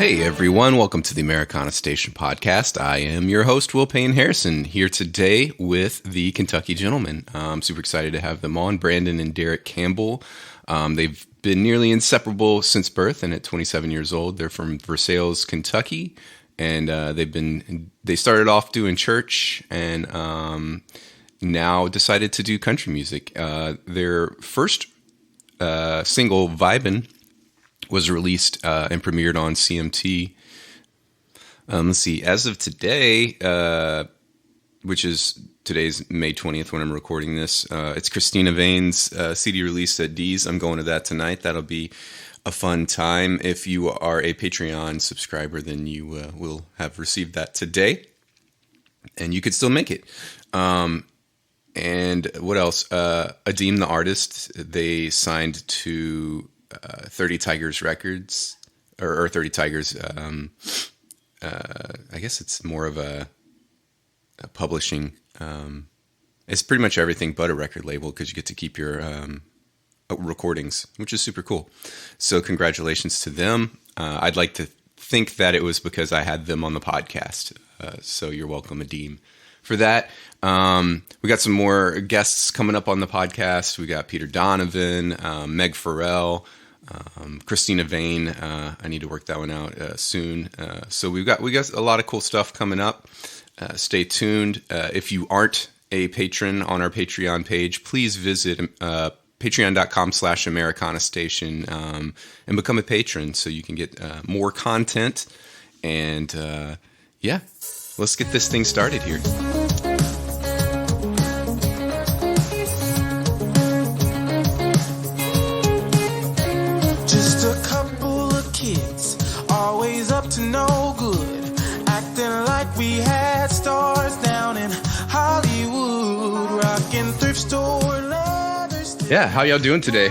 Hey everyone, welcome to the Americana Station podcast. I am your host, Will Payne Harrison, here today with the Kentucky Gentlemen. I'm super excited to have them on, Brandon and Derek Campbell. They've been nearly inseparable since birth, and at 27 years old, they're from Versailles, Kentucky, and they started off doing church and now decided to do country music. Their first single, Vibin', was released and premiered on CMT. Let's see. As of today, which is today's May 20th when I'm recording this, it's Christina Vane's CD released at D's. I'm going to that tonight. That'll be a fun time. If you are a Patreon subscriber, then you will have received that today, and you could still make it. And what else? Adeem, the artist, they signed to 30 Tigers Records, or 30 Tigers. I guess it's more of a publishing. It's pretty much everything but a record label because you get to keep your recordings, which is super cool. So congratulations to them. I'd like to think that it was because I had them on the podcast. So you're welcome, Adeem, for that. We got some more guests coming up on the podcast. We got Peter Donovan, Meg Farrell, Christina Vane. I need to work that one out soon. So we got a lot of cool stuff coming up. Stay tuned. If you aren't a patron on our Patreon page, please visit patreon.com/Americana Station and become a patron so you can get more content. And yeah, let's get this thing started here. To no good, acting like we had stars down in Hollywood, rocking thrift store leathers. Yeah, how y'all doing today?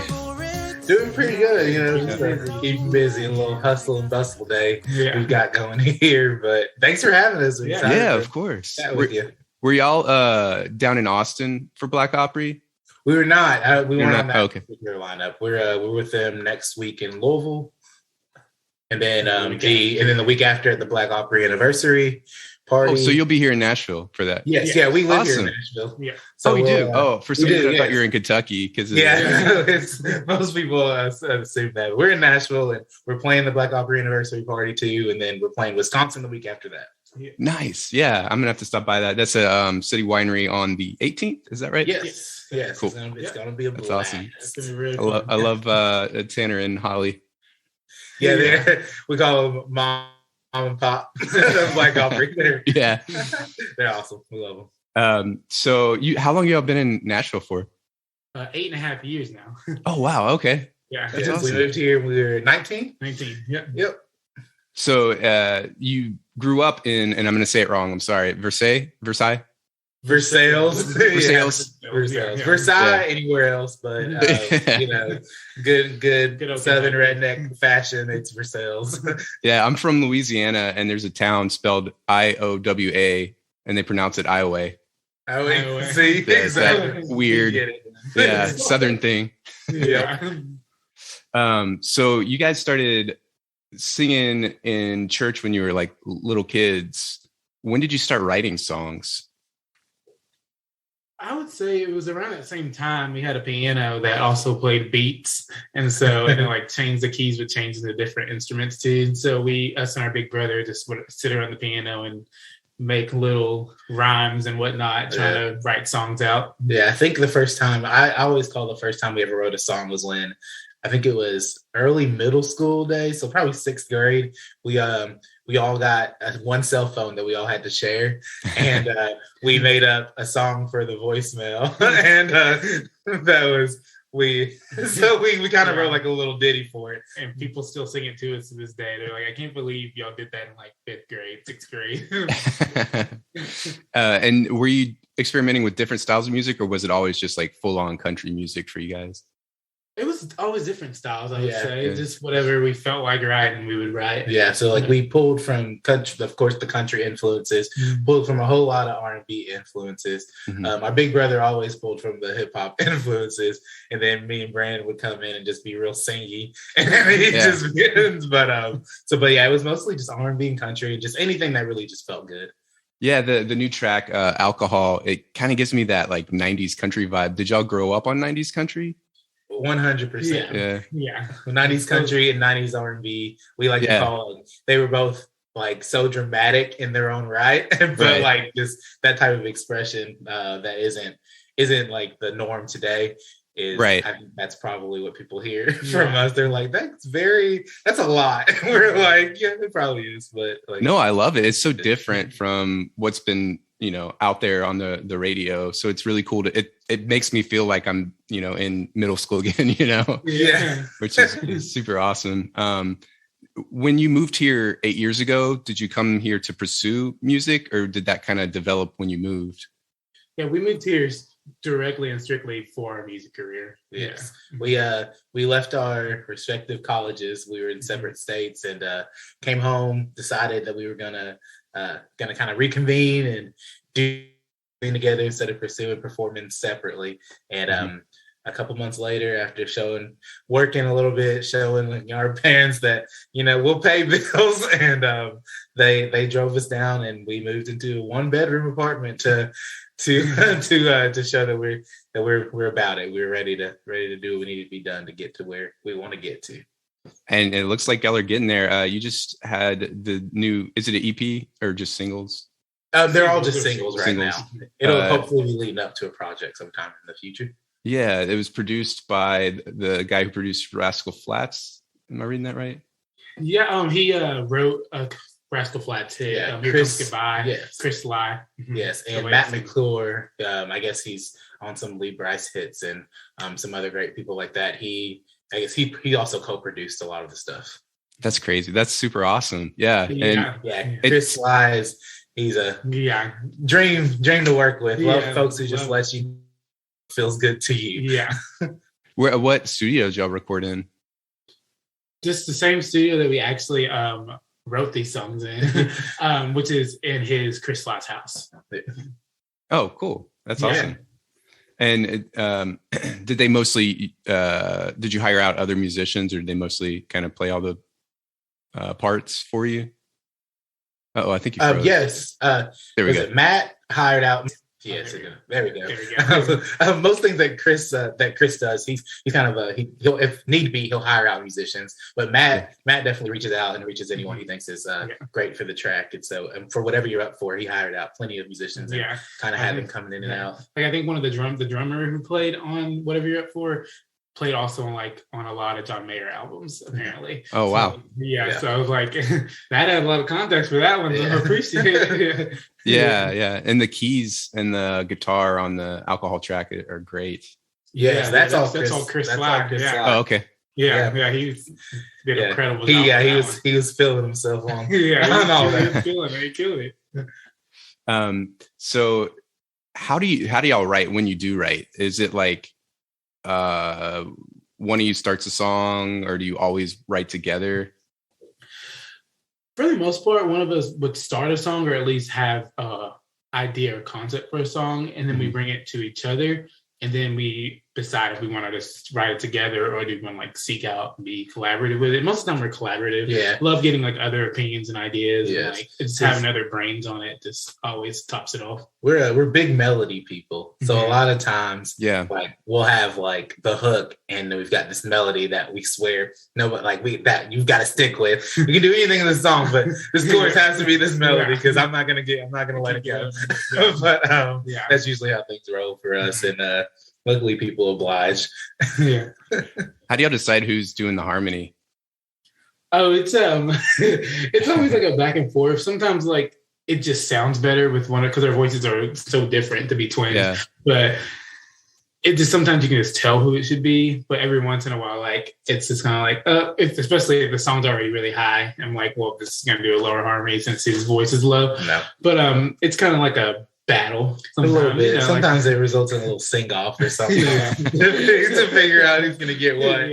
Doing pretty good, just keeping busy, a little hustle and bustle day we've got going here. But thanks for having us. Yeah, of course. Were y'all down in Austin for Black Opry? We were not. We weren't on that particular lineup. We're with them next week in Louisville. And then the week after at the Black Opry anniversary party. Oh, so you'll be here in Nashville for that? Yes, yeah, we live here in Nashville. Yeah. So we do. For some reason I thought you were in Kentucky because most people assume that we're in Nashville and we're playing the Black Opry anniversary party too, and then we're playing Wisconsin the week after that. Yeah. Nice. Yeah, I'm gonna have to stop by that. That's a City Winery on the 18th. Is that right? Yes. Cool. It's gonna be a blast. That's awesome. It's gonna be really I love Tanner and Holly. Yeah, we call them mom and pop. Black Opry. Yeah, they're awesome. We love them. So how long y'all been in Nashville for? 8.5 years now. Oh wow, okay. Yeah, that's awesome. We moved here when we were 19. 19. Yep. So you grew up in, and I'm going to say it wrong. I'm sorry. Versailles. Versailles. Yeah. Anywhere else, but good Southern redneck fashion. It's Versailles. Yeah, I'm from Louisiana, and there's a town spelled Iowa, and they pronounce it Iowa. Iowa. See, exactly. Weird. Yeah, Southern thing. Yeah. So you guys started singing in church when you were like little kids. When did you start writing songs? I would say it was around that same time we had a piano that also played beats. And then like changed the keys with changing the different instruments too. And so us and our big brother just would sit around the piano and make little rhymes and whatnot, trying to write songs out. Yeah, I think the first time, I always call the first time we ever wrote a song was when, I think it was early middle school days, so probably 6th grade. We all got one cell phone that we all had to share, and we made up a song for the voicemail, and that was we kind of wrote like a little ditty for it, and people still sing it to us to this day. They're like, I can't believe y'all did that in like 5th grade, 6th grade. And were you experimenting with different styles of music, or was it always just like full on country music for you guys? It was always different styles, I would Yeah. say. Yeah. Just whatever we felt like writing, we would write. Yeah, so like we pulled from country, of course, the country influences, pulled from a whole lot of R&B influences. Mhm. My big brother always pulled from the hip hop influences, and then me and Brandon would come in and just be real singy, and then he Yeah. just but yeah, it was mostly just R&B and country, just anything that really just felt good. Yeah, the new track, Alcohol, it kind of gives me that like 90s country vibe. Did y'all grow up on 90s country? 100%. Yeah. Yeah. 90s country and 90s R&B. We like Yeah. to call it. They were both like so dramatic in their own right, but Right. like just that type of expression that isn't like the norm today. Is Right. I think that's probably what people hear from us. They're like, that's a lot. We're like, yeah, it probably is, but like, No, I love it. It's so different from what's been, out there on the radio. So it's really cool it makes me feel like I'm, in middle school again, yeah. which is super awesome. When you moved here 8 years ago, did you come here to pursue music, or did that kind of develop when you moved? Yeah, we moved here directly and strictly for our music career. Yes. We left our respective colleges. We were in separate states and came home, decided that we were gonna kind of reconvene and do things together instead of pursuing performance separately. And a couple months later, after working a little bit, showing like, our parents that we'll pay bills, and they drove us down, and we moved into a 1-bedroom apartment to show that we're about it. We're ready to do what we need to be done to get to where we want to get to. And it looks like y'all are getting there. You just had the new, is it an EP or just singles? They're all just singles right Singles. now. It'll hopefully be leading up to a project sometime in the future. Yeah, it was produced by the guy who produced Rascal Flatts. Am I reading that right? Yeah, he wrote a Rascal Flatts hit. Yeah, Here Chris- Comes Goodbye. yes. Chris Lai. Yes, and So Matt it's- McClure, I guess he's on some Lee Bryce hits and some other great people like that. He also co-produced a lot of the stuff. That's crazy. That's super awesome. Yeah. And Yeah, Chris Sly he's a Yeah. dream to work with. Love Yeah, folks who just love- let you feels good to you. Yeah. what studios y'all record in? Just the same studio that we actually wrote these songs in, which is in his Chris Lai's house. Oh, cool. That's Yeah. awesome. And did they mostly, did you hire out other musicians, or did they mostly kind of play all the parts for you? Oh, I think you froze. Yes. There we Was go. it Matt hired out? Yes, there we go. There we go. Most things that Chris does, he's kind of he'll, if need be, he'll hire out musicians. But Matt definitely reaches out and reaches anyone he thinks is great for the track. And so for whatever you're up for, he hired out plenty of musicians and Yeah. kind of had them coming in and out. Like I think one of the drummer who played on Whatever You're Up For played also on a lot of John Mayer albums, apparently. Oh, wow. So, yeah, Yeah. so I was like, that had a lot of context for that one, so I Yeah. appreciate it. Yeah. And the keys and the guitar on the Alcohol track are great. Yes, Yeah, that's all Chris That's Sly, all Chris yeah. Sly. Oh, okay. Yeah, he did an incredible job. He was feeling himself on. Yeah, on all he that. was killing it. He killed it. So how do y'all write when you do write? Is it like one of you starts a song, or do you always write together? For the most part, one of us would start a song or at least have a idea or concept for a song, and then we bring it to each other, and then we decide if we want to just write it together or do we want to like seek out and be collaborative with it. Most of the time we're collaborative. Yeah. Love getting like other opinions and ideas. Yes. And like just having other brains on it just always tops it off. We're big melody people. So a Mhm. lot of times Yeah. like we'll have like the hook and then we've got this melody that we swear that you've got to stick with. We can do anything in the song, but this chorus has to be this melody because I'm not gonna let it go. But Yeah. that's usually how things roll for us, and luckily people oblige. Yeah. How do y'all decide who's doing the harmony? Oh, it's it's always like a back and forth. Sometimes like it just sounds better with one because their voices are so different to be twins. Yeah. But it just sometimes you can just tell who it should be. But every once in a while, like it's just kind of like especially if the song's already really high. I'm like, well, this is gonna do a lower harmony since his voice is low. No. But it's kind of like a battle. A little bit. You know, Sometimes it results in a little sing-off or something Yeah. to figure out who's gonna get what.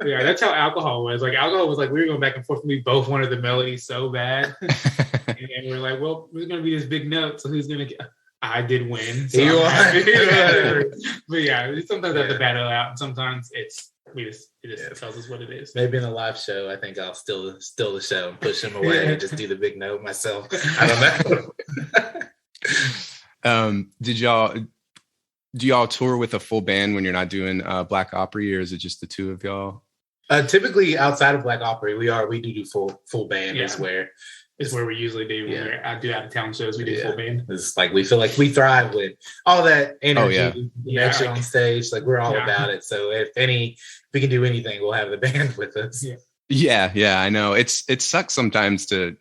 Yeah, that's how alcohol was. Like alcohol was like we were going back and forth. We both wanted the melody so bad, and we were like, "Well, there's going to be this big note, so who's going to get?" I did win. So You I'm happy. won. But yeah, sometimes I have to battle out, and sometimes it just tells us what it is. Maybe in a live show, I think I'll steal the show and push him away and just do the big note myself. I don't know. Do y'all tour with a full band when you're not doing Black Opry, or is it just the two of y'all? Typically, outside of Black Opry, we do full band Yeah. is where It's where we usually do. When I do out of town shows, we do full band. it's like we feel like we thrive with all that energy, connection Yeah. on stage. Like we're all Yeah. about it. So if we can do anything, we'll have the band with us. Yeah. Yeah, I know. It sucks sometimes to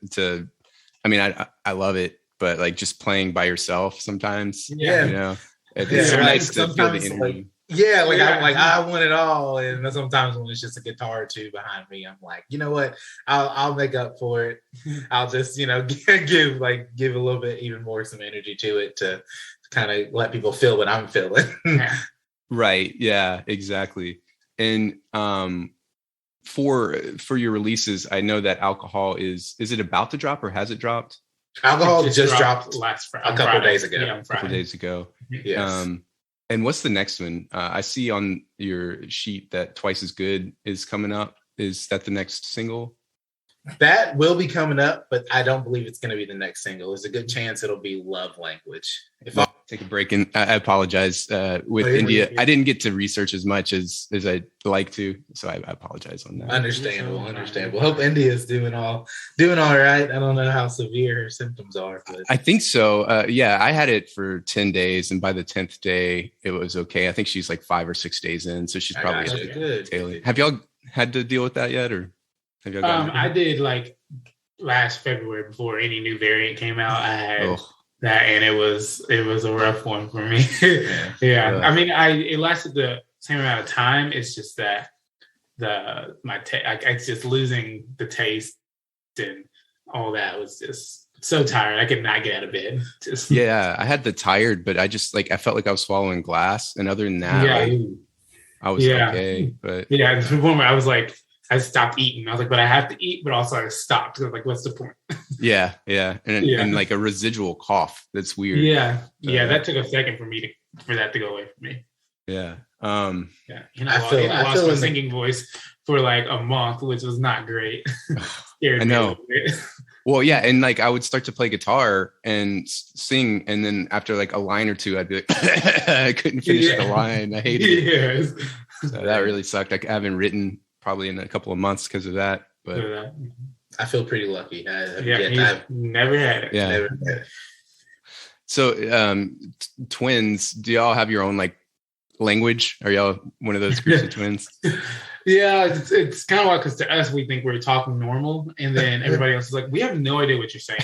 I mean, I love it, but like just playing by yourself sometimes. Yeah. You know, it's Yeah, so like, nice to feel the sometimes, energy. like, Yeah, like Yeah. I'm like I want it all, and sometimes when it's just a guitar or two behind me, I'm like, you know what? I'll make up for it. I'll just give a little bit even more some energy to it to kind of let people feel what I'm feeling. Yeah. Right. Yeah, exactly. And for your releases, I know that Alcohol is it about to drop or has it dropped Alcohol just dropped last a couple days ago. Yeah, on a couple Friday. days ago? Yes. And what's the next one? I see on your sheet that Twice as Good is coming up. Is that the next single? That will be coming up, but I don't believe it's going to be the next single. There's a good chance it'll be Love Language. Take a break, and I apologize with Oh, yeah, India. yeah. I didn't get to research as much as I'd like to, so I apologize on that. Understandable. Hope India's doing all right. I don't know how severe her symptoms are, but I think so. Yeah, I had it for 10 days, and by the 10th day, it was okay. I think she's like 5 or 6 days in, so she's I probably gotcha. Good. tailing. Have y'all had to deal with that yet, or have y'all gotten I did like last February before any new variant came out. I had Oh, that, and it was a rough one for me. Yeah. Yeah, Yeah. I mean, it lasted the same amount of time. It's just that it's just losing the taste and all that was just so tired. I could not get out of bed. Just yeah, I had the tired, but I just I felt like I was swallowing glass, and other than that, yeah, like, I was Yeah. okay. But yeah. To the point where I was like, I stopped eating. I was like, but I have to eat, but also I stopped. I was like, what's the point? yeah, Yeah. and like a residual cough. That's weird. Yeah, So- yeah. That took a second for that to go away from me. Yeah. Yeah, I feel lost in my the- singing voice for like a month, which was not great. Scared I me a know. little bit. Well, yeah, and like I would start to play guitar and sing, and then after like a line or two, I'd be like, I couldn't finish Yeah. the line. I hated it. Yes. So that really sucked. I haven't written probably in a couple of months because of that. But I feel pretty lucky. I've Never had it. yeah. never had it. So twins, do y'all have your own like language? Are y'all one of those groups of twins? Yeah, it's kind of like because to us we think we're talking normal, and then everybody else is like, we have no idea what you're saying.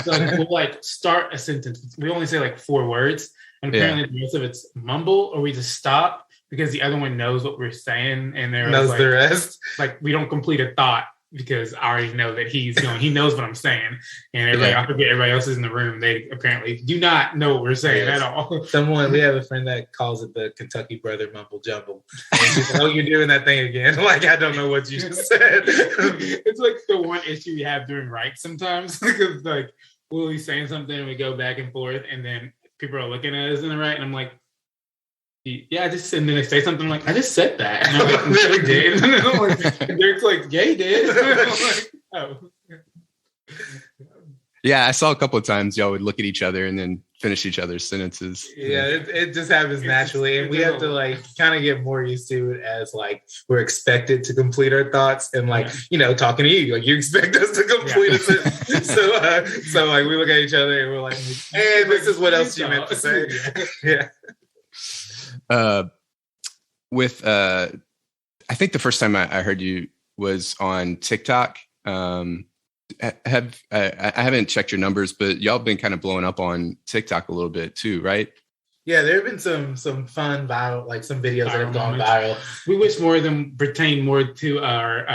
So like, we'll like start a sentence. We only say like 4 words, and apparently the rest of it's mumble, or we just stop because the other one knows what we're saying, and they're Knows like, the rest. like we don't complete a thought because I already know that he knows what I'm saying, and everybody, Yeah. I forget everybody else is in the room. They apparently do not know what we're saying Yes. at all. We have a friend that calls it the Kentucky brother mumble jumble. And she's like, oh, you're doing that thing again. Like, I don't know what you just said. It's like the one issue we have during rights sometimes because like we'll be saying something and we go back and forth, and then people are looking at us in the right, and I'm like, yeah, and then they say something like, I just said that. And I'm like, yeah, we did. And I'm like, and Derek's like, yeah, he did. And I'm like, oh. Yeah, I saw a couple of times y'all would look at each other and then finish each other's sentences. Yeah, it just happens naturally, and we have to like kind of get more used to it as like we're expected to complete our thoughts, and like talking to you, like you expect us to complete a sentence. So like we look at each other and we're like, hey, this is what else you meant to say. Yeah. I think the first time I heard you was on TikTok. I haven't checked your numbers, but y'all been kind of blowing up on TikTok a little bit too, right? Yeah, there have been some fun viral, like some videos that have gone moments. viral. We wish more of them pertain more to our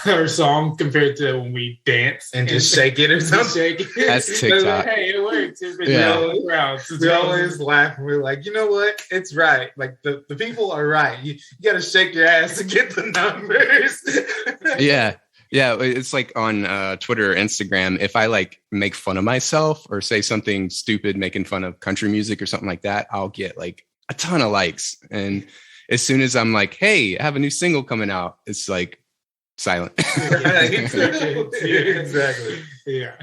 our song compared to when we dance And just shake it or just something. shake it. That's It's TikTok. like, hey, it works. Yeah. We always laugh and we're like, you know what? It's right. Like the people are right. You got to shake your ass to get the numbers. Yeah. Yeah, it's like on Twitter or Instagram. If I like make fun of myself or say something stupid, making fun of country music or something like that, I'll get like a ton of likes. And as soon as I'm like, "Hey, I have a new single coming out," it's like silent. Exactly. Yeah.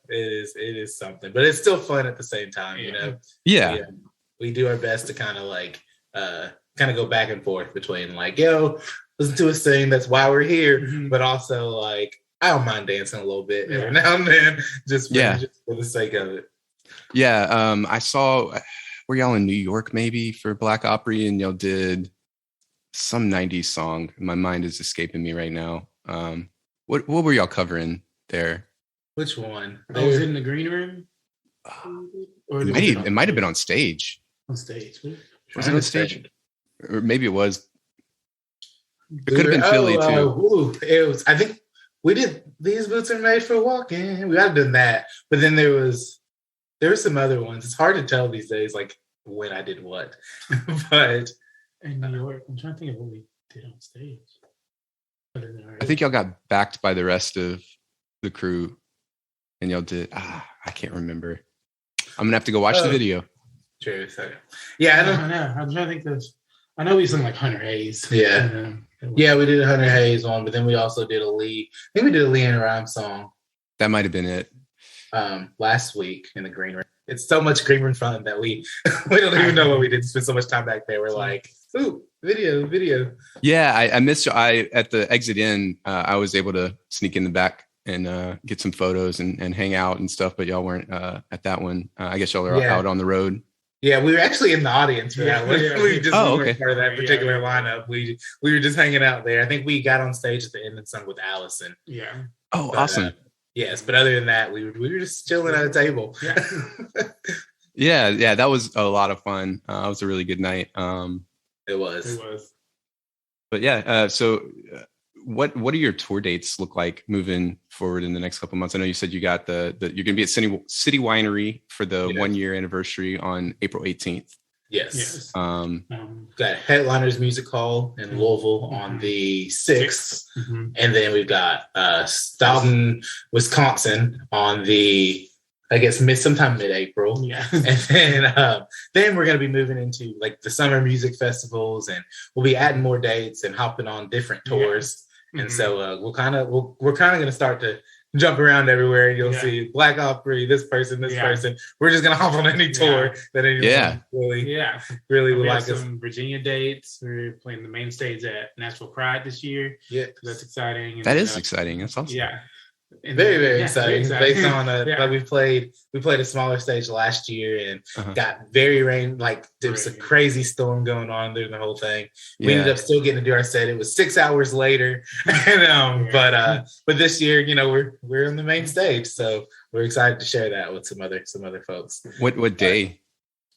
It is something, but it's still fun at the same time. You know. Yeah. We do our best to kind of like kind of go back and forth between like, yo, listen to us sing. That's why we're here. Mhm. But also like, I don't mind dancing a little bit Yeah. every now and then, just for the sake of it. Yeah. I saw, were y'all in New York maybe for Black Opry, and y'all did some 90s song. My mind is escaping me right now. What were y'all covering there? Which one? I was in the green room. Or It might have been on stage. on stage. Was it on stage? Or maybe it was. It could have been Philly too. It was. I think we did. These boots are made for walking. We had done that, but then there were some other ones. It's hard to tell these days, like when I did what. But In New York, I'm trying to think of what we did on stage. I think y'all got backed by the rest of the crew, and y'all did. I can't remember. I'm gonna have to go watch the video. True. So, yeah, I don't. I know. I'm trying to think of. I know we sung like Hunter Hayes. Yeah. Yeah, we did a Hunter Hayes one, but then we also did a Lee. I think we did a LeAnn Rimes song That might have been it. last week in the green room. It's so much green room fun that we don't even know what we did. Spend so much time back there. We're like, ooh, video. Yeah, I missed. At the exit in, I was able to sneak in the back and get some photos and hang out and stuff. But y'all weren't at that one. I guess y'all are out on the road. Yeah, we were actually in the audience for that one. We just weren't part of that particular lineup. We were just hanging out there. I think we got on stage at the end and sung with Allison. Yeah. Oh, But, awesome. Yes, but other than that, we were just chilling at a table. Yeah. Yeah, that was a lot of fun. It was a really good night. It was. But yeah, so what do your tour dates look like moving forward in the next couple of months? I know you said you got the you're going to be at City Winery for the 1 year anniversary on April 18th. Yes. Got Headliners Music Hall in Louisville on the 6th. Mm-hmm. And then we've got Stoughton, Wisconsin on the, I guess, sometime mid-April. Yeah. And then we're going to be moving into like the summer music festivals, and we'll be adding more dates and hopping on different tours. And so we're kind of going to start to jump around everywhere. You'll see Black Opry, this person. We're just going to hop on any tour that anyone really would like us. Some Virginia dates. We're playing the main stage at Nashville Pride this year. Yeah, that's exciting. That is exciting. That's awesome. Yeah. And very, very exciting. Based on like we played a smaller stage last year and got very rain. Like there was a crazy storm going on during the whole thing. We ended up still getting to do our set. It was 6 hours later, and but this year, you know, we're on the main stage, so we're excited to share that with some other folks. What day?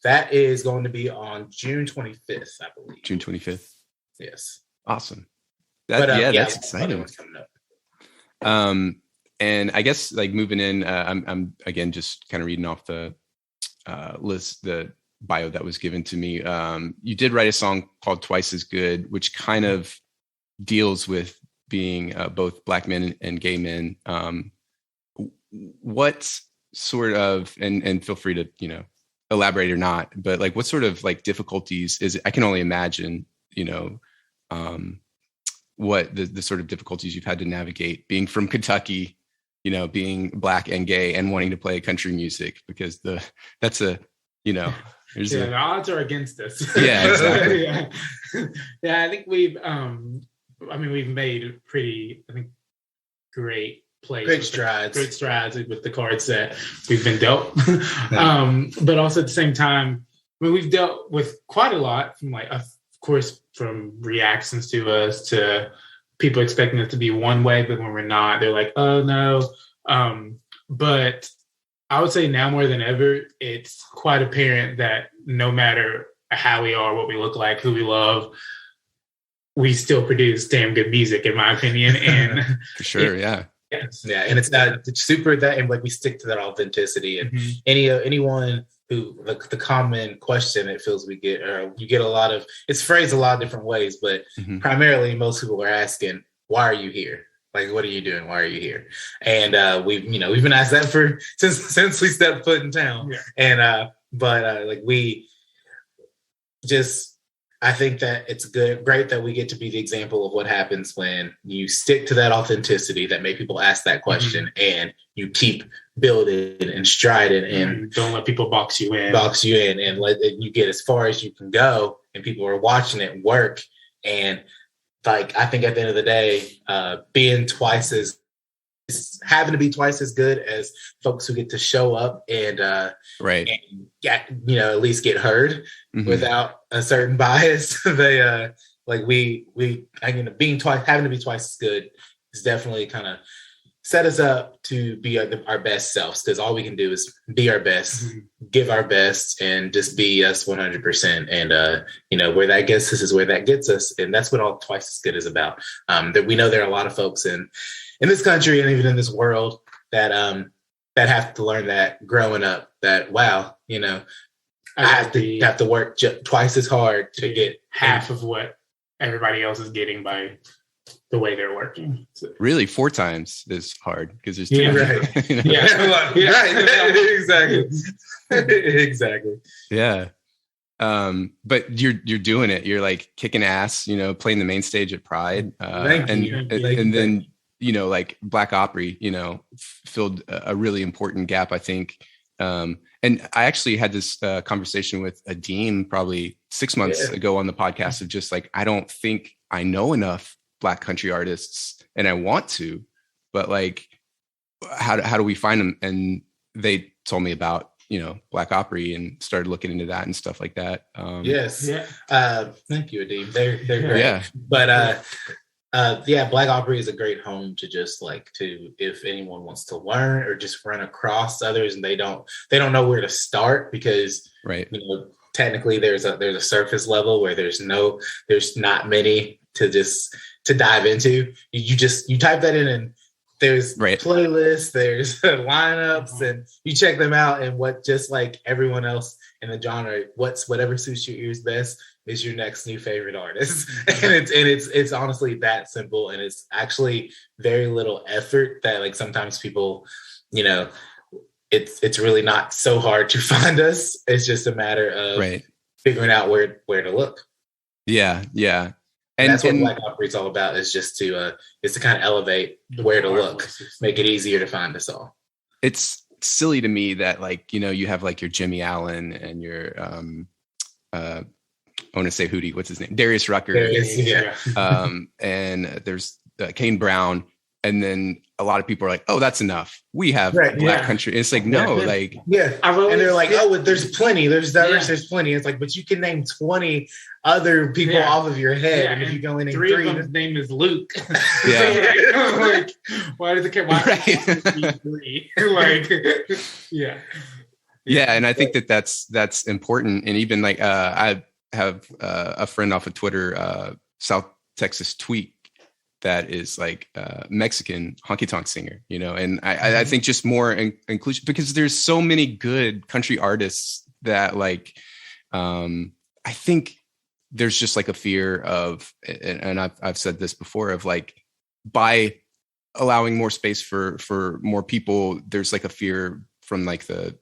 That is going to be on June 25th, I believe. June 25th. Yes. Awesome. That's exciting. And I guess like moving in, I'm again just kind of reading off the list, the bio that was given to me. You did write a song called "Twice as Good," which kind of deals with being both Black men and gay men. What sort of, and feel free to elaborate or not, but like what sort of like difficulties is it? I can only imagine, what the sort of difficulties you've had to navigate being from Kentucky, being Black and gay and wanting to play country music, because the odds are against us. Yeah, exactly. Yeah, I think we've made pretty, great strides with the cards that we've been dealt. But also at the same time, we've dealt with quite a lot from of course, from reactions to us to people expecting it to be one way, but when we're not, they're like, oh no. But I would say now more than ever, it's quite apparent that no matter how we are, what we look like, who we love, we still produce damn good music, in my opinion. And For sure, yeah. Yeah, and it's super that, and like we stick to that authenticity. And anyone who the common question it feels we get, or you get a lot of, it's phrased a lot of different ways, but primarily most people are asking, "Why are you here? Like, what are you doing? Why are you here?" And we've been asked that for since we stepped foot in town. Yeah. And like we just. I think that it's great that we get to be the example of what happens when you stick to that authenticity that make people ask that question, and you keep building and striding and don't let people box you in and let you get as far as you can go, and people are watching it work. And like, I think at the end of the day, having to be twice as good as folks who get to show up and right, and get, at least get heard without a certain bias. They having to be twice as good is definitely kind of set us up to be our best selves, because all we can do is be our best, give our best, and just be us 100%. And where that gets us is where that gets us, and that's what all twice as good is about. That we know there are a lot of folks in this country and even in this world that have to learn that growing up, that wow, I have to work twice as hard to get half of what everybody else is getting by the way they're working. So. Really, 4 times as hard, because there's 2. Right. Exactly. Yeah. But you're doing it. You're like kicking ass, playing the main stage at Pride. And then like Black Opry, filled a really important gap, I think. And I actually had this conversation with Adeem probably 6 months ago on the podcast of just like, I don't think I know enough Black country artists, and I want to, but like, how do we find them? And they told me about, Black Opry, and started looking into that and stuff like that. Yes. Yeah. Thank you, Adeem. They're great. Yeah. But Black Opry is a great home to just like if anyone wants to learn or just run across others and they don't know where to start, because right, technically there's a surface level where there's not many to dive into. You type that in and there's playlists, there's lineups, and you check them out, and what, just like everyone else in the genre, whatever suits your ears best is your next new favorite artist. And it's honestly that simple, and it's actually very little effort that like sometimes people, it's really not so hard to find us. It's just a matter of figuring out where to look. Yeah. And that's what Black Opry is all about, is just to kind of elevate where to look, make it easier to find us all. It's silly to me that like, you have like your Jimmy Allen and your I want to say Hootie, what's his name? Darius Rucker. And there's Kane Brown. And then a lot of people are like, "Oh, that's enough. We have Black country." And it's like, no, like, and they're like, "Oh, there's plenty. There's diverse. There's plenty." It's like, but you can name 20 other people off of your head, and if you go in, three of them's name is Luke. Yeah, like, why does it care? Why three? Like, yeah, and I think that's important. And even like, I have a friend off of Twitter, South Texas Tweet, that is like Mexican honky tonk singer, and I think just more inclusion, because there's so many good country artists that like, I think there's just like a fear of, and I've said this before, of like, by allowing more space for more people, there's like a fear from like the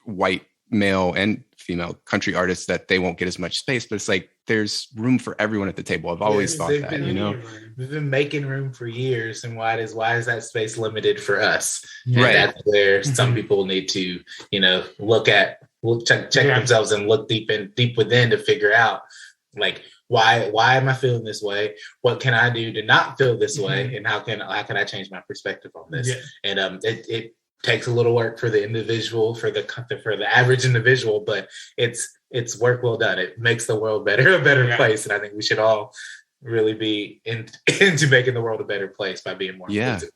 white male and female country artists that they won't get as much space, but it's like there's room for everyone at the table. I've always thought that, we've been making room for years, and why is that space limited for us? And right, that's where some people need to check themselves and look deep within to figure out like, why am I feeling this way? What can I do to not feel this way? And how can I change my perspective on this? And it takes a little work for the individual, for the average individual, but it's work well done. It makes the world a better place. And I think we should all really be into making the world a better place by being more inclusive.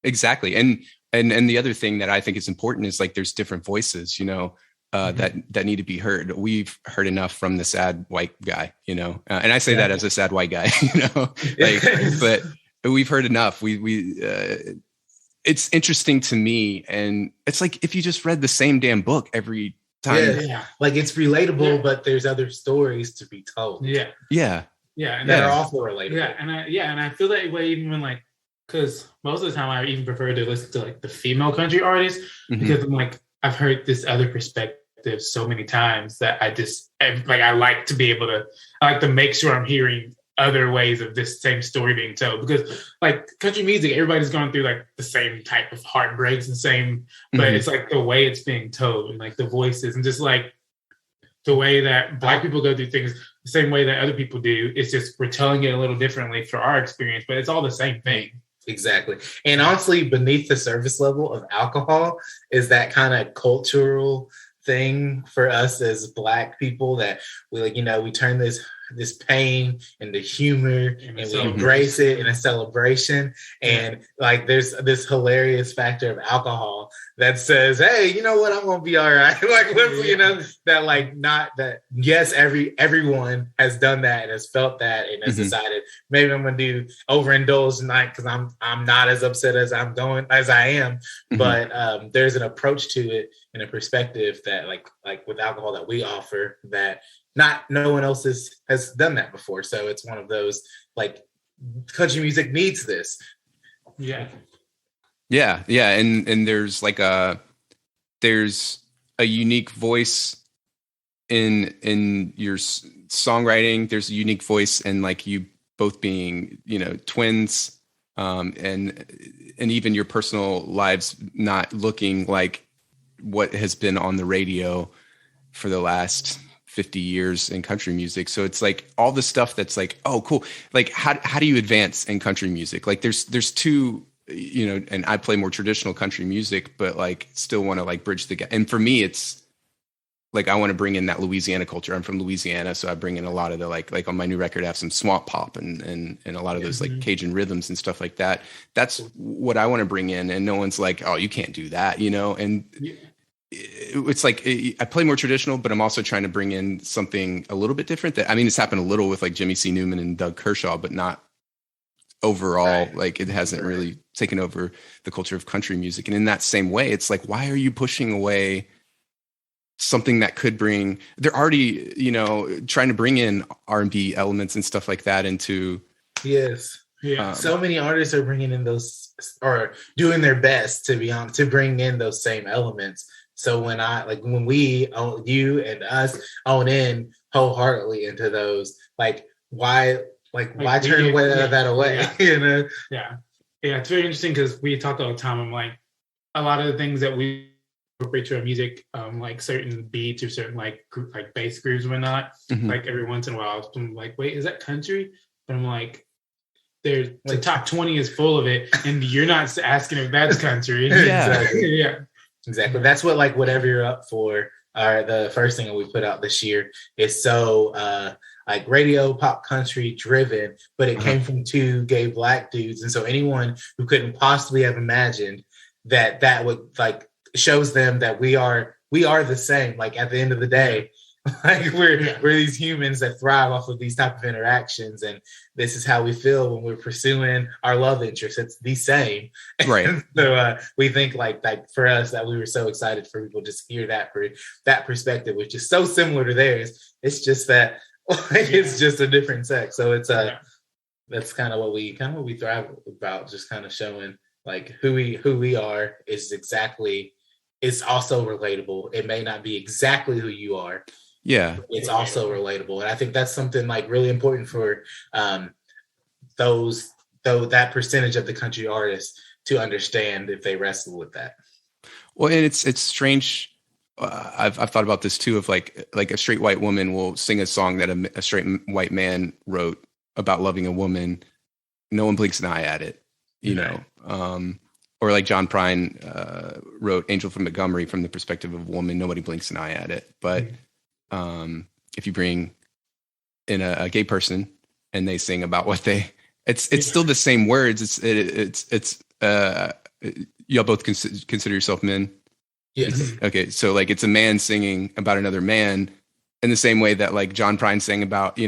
Exactly. And And the other thing that I think is important is like there's different voices, you know, that need to be heard. We've heard enough from the sad white guy, you know, and I say that as a sad white guy, you know, like, but we've heard enough. It's interesting to me, and it's like if you just read the same damn book every time. Yeah. Like it's relatable, but there's other stories to be told. Yeah. Yeah. Yeah. And that are also relatable. Yeah. And I feel that way even when like, because most of the time I even prefer to listen to like the female country artists because I'm like, I've heard this other perspective so many times that I like to be able to, I like to make sure I'm hearing other ways of this same story being told, because like country music, everybody's going through like the same type of heartbreaks and but it's like the way it's being told and like the voices and just like the way that Black people go through things the same way that other people do. It's just we're telling it a little differently for our experience, but it's all the same thing. Exactly. And honestly, beneath the surface level of alcohol is that kind of cultural thing for us as Black people that we like, you know, we turn this pain into humor and we embrace it in a celebration. And like there's this hilarious factor of alcohol that says, hey, you know what, I'm gonna be all right. Like let's, you know, that like not that yes, everyone has done that and has felt that and has decided maybe I'm gonna do overindulge tonight because I'm not as upset as I am. But there's an approach to it and a perspective that like with alcohol that we offer that no one else has done that before. So it's one of those like country music needs this. Yeah. And there's like there's a unique voice in your songwriting. There's a unique voice in like you both being, you know, twins, and even your personal lives not looking like what has been on the radio for the last 50 years in country music. So it's like all the stuff that's like, oh, cool. Like how do you advance in country music? Like there's two, you know, and I play more traditional country music, but like still want to like bridge the gap. And for me, it's like, I want to bring in that Louisiana culture. I'm from Louisiana. So I bring in a lot of the, like on my new record, I have some swamp pop and a lot of those like Cajun rhythms and stuff like that. That's what I want to bring in. And no one's like, oh, you can't do that, you know? And it's like I play more traditional, but I'm also trying to bring in something a little bit different. That I mean, it's happened a little with like Jimmy C. Newman and Doug Kershaw, but not overall. Right. Like it hasn't really taken over the culture of country music. And in that same way, it's like, why are you pushing away something that could bring? They're already, you know, trying to bring in R&B elements and stuff like that into. Yes. Yeah. So many artists are bringing in those or doing their best to be on to bring in those same elements. So when we you and us own in wholeheartedly into those, like why turn that away? Yeah. You know? Yeah. It's very interesting because we talk all the time. I'm like a lot of the things that we incorporate to our music, like certain beats or certain like bass grooves and whatnot. Like every once in a while, I'm like, wait, is that country? But I'm like, the top 20 is full of it, and you're not asking if that's country. Exactly. That's what like whatever you're up for. The first thing that we put out this year is so like radio pop country driven, but it came from two gay Black dudes, and so anyone who couldn't possibly have imagined that would like shows them that we are the same. Like at the end of the day, like we're these humans that thrive off of these type of interactions, and this is how we feel when we're pursuing our love interest. It's the same, right? So we think like for us that we were so excited for people to just hear that perspective, which is so similar to theirs. It's just that it's just a different sex. So it's that's kind of what we thrive about, just kind of showing like who we are is exactly. It's also relatable. It may not be exactly who you are. Yeah, it's also relatable, and I think that's something like really important for that percentage of the country artists to understand if they wrestle with that. Well, and it's strange. I've thought about this too. Of like a straight white woman will sing a song that a straight white man wrote about loving a woman. No one blinks an eye at it, you know. Or like John Prine wrote "Angel from Montgomery" from the perspective of a woman. Nobody blinks an eye at it, but if you bring in a gay person and they sing about what it's still the same words. y'all both consider yourself men? Yes. Okay, so like it's a man singing about another man in the same way that like John Prine sang about,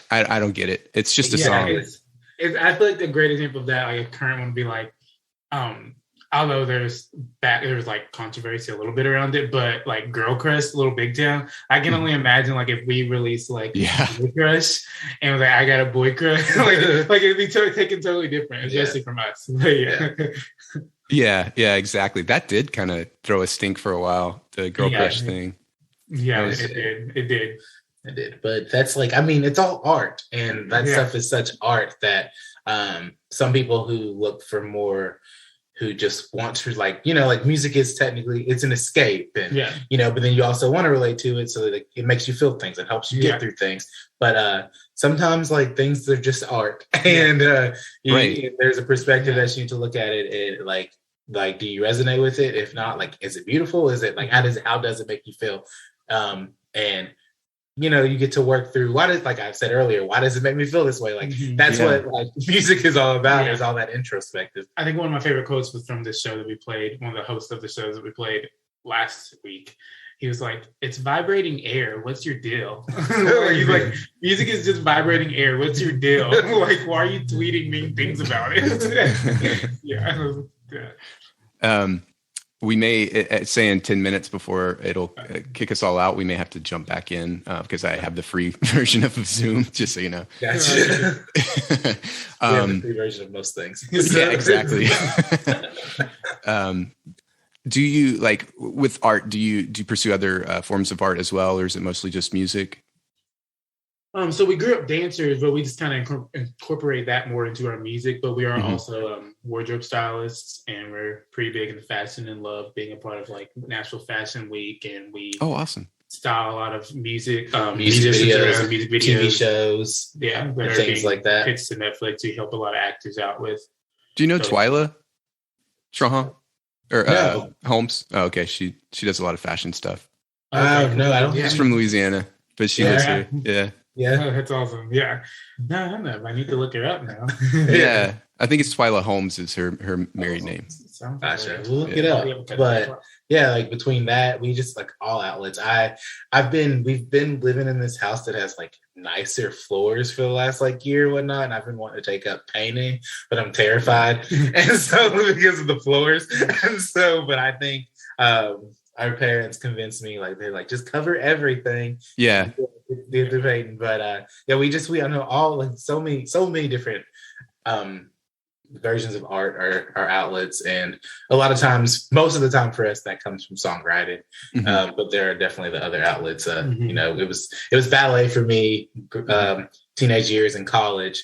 I don't get it. It's just a song. I feel like the great example of that, like a current one would be like, although there's like controversy a little bit around it, but like Girl Crush, Little Big Town, I can only imagine like if we released like Boy Crush and was like, I got a boy crush, like it'd be taken totally different, especially from us. Yeah, exactly. That did kind of throw a stink for a while, the Girl Crush thing. Yeah, it did. But that's like, I mean, it's all art, and that stuff is such art that some people who look for more, who just want to like music is technically, it's an escape, and but then you also want to relate to it, so that it makes you feel things, it helps you get through things. But sometimes like things are just art, and there's a perspective that you need to look at it, and like do you resonate with it? If not, like, is it beautiful? Is it like, how does it make you feel? And you get to work through, like I said earlier, why does it make me feel this way? Like, that's what like music is all about, is all that introspective. I think one of my favorite quotes was from this show that we played, one of the hosts of the shows that we played last week. He was like, it's vibrating air. What's your deal? He's like, music is just vibrating air. What's your deal? Like, why are you tweeting mean things about it? We may say in 10 minutes before it'll kick us all out, we may have to jump back in because I have the free version of Zoom, just so you know. Gotcha. We have the free version of most things. Yeah, exactly. Do you, like, with art, do you pursue other forms of art as well, or is it mostly just music? So we grew up dancers, but we just kind of incorporate that more into our music. But we are also wardrobe stylists, and we're pretty big into fashion and love being a part of like National Fashion Week. And we awesome style a lot of music, music videos, TV shows, and things like that. Pitched to Netflix. We help a lot of actors out with. Do you know Twyla Strahan or no. Holmes? Oh, okay, she does a lot of fashion stuff. No, I don't. She's from Louisiana, but she lives here. Yeah. Yeah, oh, that's awesome. Yeah, no, I don't know. I need to look her up now. Yeah, I think it's Twyla Holmes is her married name. Gotcha. We'll look it up. But yeah, like between that, we just like all outlets. We've been living in this house that has like nicer floors for the last like year or whatnot, and I've been wanting to take up painting, but I'm terrified, and so because of the floors, and so. But I think our parents convinced me, like they're like, just cover everything. Yeah. The painting, but we I know all like so many different versions of art are outlets, and a lot of times, most of the time for us, that comes from songwriting. But there are definitely the other outlets. It was ballet for me, teenage years in college,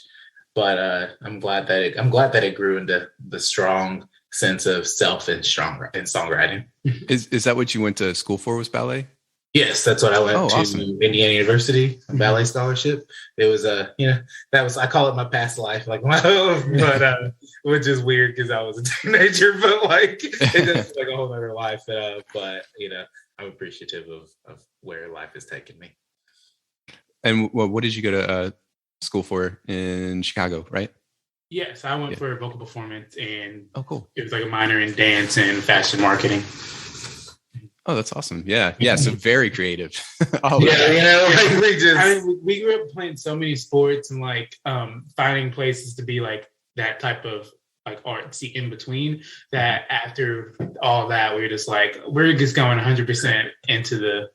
but I'm glad that it grew into the strong sense of self and songwriting. Is that what you went to school for? Was ballet? Yes, that's what I went to. Awesome. Indiana University, ballet scholarship. It was I call it my past life, like but which is weird because I was a teenager, but like it just like a whole other life. But I'm appreciative of where life has taken me. And what did you go to school for in Chicago, right? Yes, I went for vocal performance, and cool. It was like a minor in dance and fashion marketing. Oh, that's awesome. Yeah. So very creative. We grew up playing so many sports and like finding places to be like that type of like artsy in between, that after all that, we were just like, we're just going 100% into the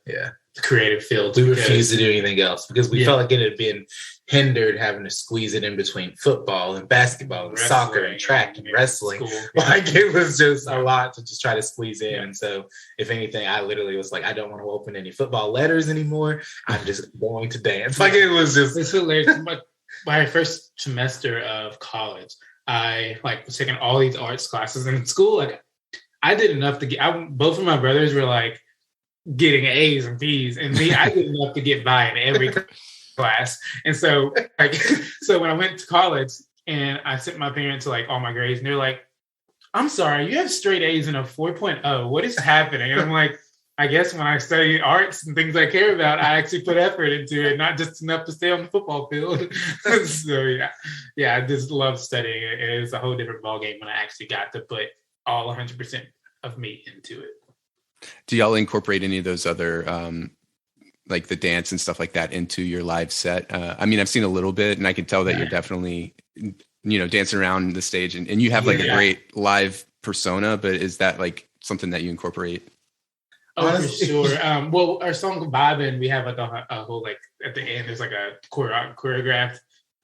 creative field. We refused to do anything else because we felt like it had been hindered having to squeeze it in between football and basketball and soccer and track and wrestling. Like it was just a lot to just try to squeeze in. And so if anything, I literally was like, I don't want to open any football letters anymore. I'm just going to dance. Like it was just. It's hilarious. My first semester of college, I was taking all these arts classes, and in school, like I did enough to get. Both of my brothers were like getting A's and B's, and me, I did enough to get by in every class. And so, so when I went to college, and I sent my parents like all my grades, and they're like, "I'm sorry, you have straight A's and a 4.0. What is happening?" And I'm like, I guess when I study arts and things I care about, I actually put effort into it, not just enough to stay on the football field. So yeah, I just love studying it. It's a whole different ballgame when I actually got to put all 100% of me into it. Do y'all incorporate any of those other like the dance and stuff like that into your live set? I mean, I've seen a little bit, and I can tell that you're definitely, dancing around the stage, and you have like a great live persona. But is that like something that you incorporate? Oh, for sure. Well, our song "Vibin'," we have like a whole like at the end. There's like a choreographed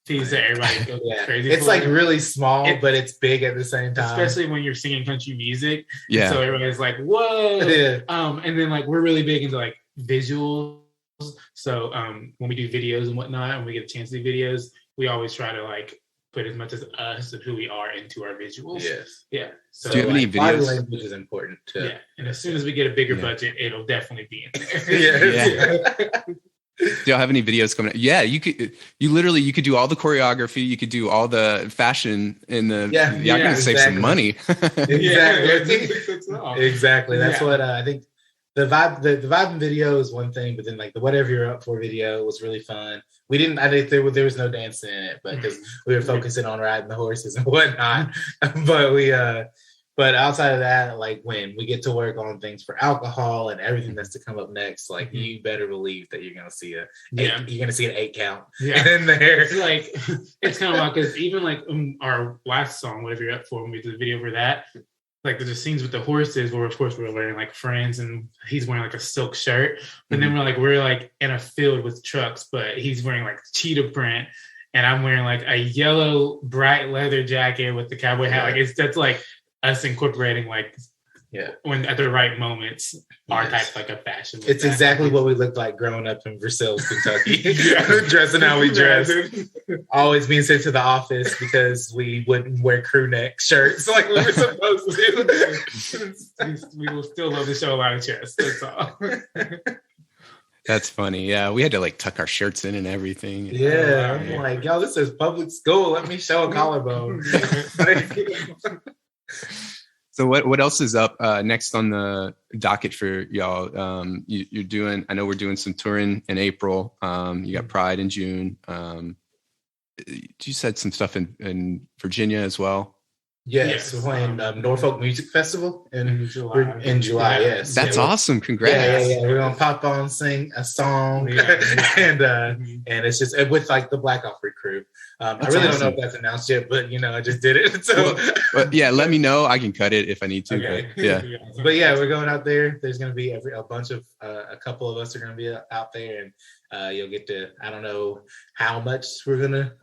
piece that everybody goes crazy. It's for. like really small, but it's big at the same time. Especially when you're singing country music. Yeah. So everybody's like, "Whoa!" Yeah. And then like we're really big into like visuals. So when we do videos and whatnot, and we get a chance to do videos, we always try to like put as much as us and who we are into our visuals. Yes. Yeah. So do you have any body videos? language is important too. Yeah. And as soon as we get a bigger budget, it'll definitely be in there. Yeah. Do y'all have any videos coming out? Yeah, you could do all the choreography, you could do all the fashion in the y'all can save some money. Exactly. That's what I think. The vibe video is one thing, but then like the whatever you're up for video was really fun. We didn't. I think there was no dancing in it, but because we were focusing on riding the horses and whatnot. But outside of that, like when we get to work on things for alcohol and everything that's to come up next, like you better believe that you're gonna see an 8 count in there. It's like it's kind of like because even like our last song, whatever you're up for, when we did the video for that. Like there's scenes with the horses where of course we're wearing like friends and he's wearing like a silk shirt, but then we're like in a field with trucks, but he's wearing like cheetah print and I'm wearing like a yellow bright leather jacket with the cowboy hat. Like that's like us incorporating like when at the right moments our type like a fashion. It's exactly what we looked like growing up in Versailles, Kentucky. Dressing how we dress. Always being sent to the office because we wouldn't wear crew neck shirts like we were supposed to. We will still love to show a lot of chest. That's all. That's funny. Yeah, we had to like tuck our shirts in and everything. Yeah, I'm like, yo, this is public school. Let me show a collarbone. So what else is up next on the docket for y'all? You're doing. I know we're doing some touring in April. You got Pride in June. You said some stuff in Virginia as well. Yes, we're playing Norfolk Music Festival in July. Yes, that's awesome. Congrats! Yeah. We're gonna pop on, sing a song, and it's just with like the Black Offrey crew. I really don't know if that's announced yet, but I just did it. So, let me know. I can cut it if I need to. Okay. But we're going out there. There's gonna be a bunch of a couple of us are gonna be out there, and you'll get to. I don't know how much we're gonna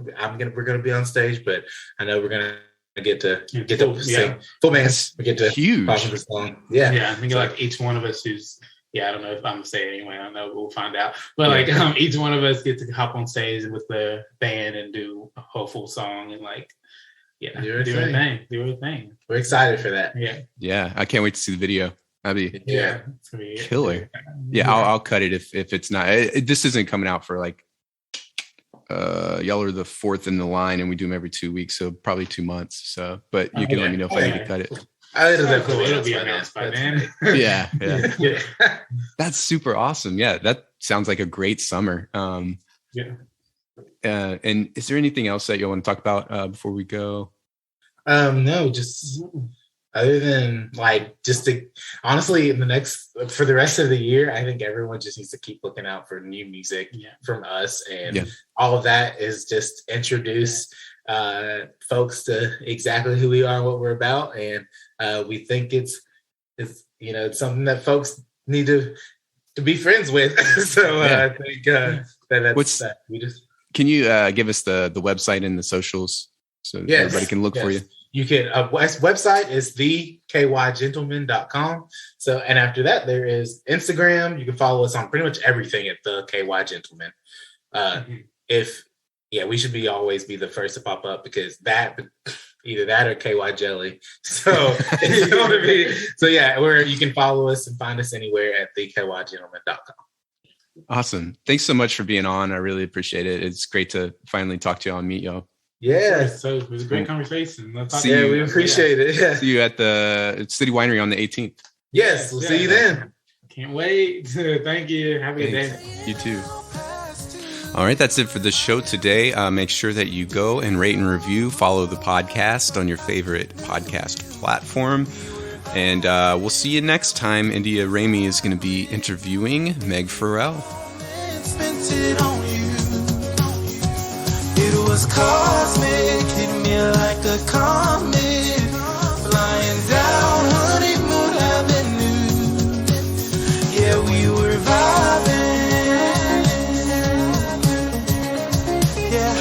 be on stage, but I know we're gonna get to sing full bands. We get to huge pop the song. I think like each one of us who's I don't know if I'm gonna say it anyway. I don't know. We'll find out. But like each one of us get to hop on stage with the band and do a whole full song and like do our thing. We're excited for that. Yeah. I can't wait to see the video. That'd be it's gonna be killer. I'll cut it if it's not. This isn't coming out for like. Y'all are the fourth in the line and we do them every 2 weeks, so probably 2 months. So, but you can let me know if I need to cut it. It'll be announced by then. Yeah. That's super awesome. Yeah, that sounds like a great summer. And is there anything else that you want to talk about before we go? No, just other than like honestly, for the rest of the year, I think everyone just needs to keep looking out for new music from us, and all of that is just introduce folks to exactly who we are and what we're about, and we think it's something that folks need to be friends with. So I think that's we just. Can you give us the website and the socials so everybody can look for you? You can, website is theKYGentleman.com. So, and after that, there is Instagram. You can follow us on pretty much everything at the KY Gentleman. We should always be the first to pop up because either that or KY Jelly. So it's going to be, you can follow us and find us anywhere at theKYGentleman.com. Awesome. Thanks so much for being on. I really appreciate it. It's great to finally talk to y'all and meet y'all. Yeah, so it was a great conversation. We appreciate it. Yeah. See you at the City Winery on the 18th. Yes, we'll see you then. Can't wait. Thank you. Have a good day. You too. All right, that's it for the show today. Make sure that you go and rate and review, follow the podcast on your favorite podcast platform. And we'll see you next time. India Ramey is going to be interviewing Meg Farrell. It was cosmic, hit me like a comet, flying down Honeymoon Avenue. Yeah, we were vibing. Yeah.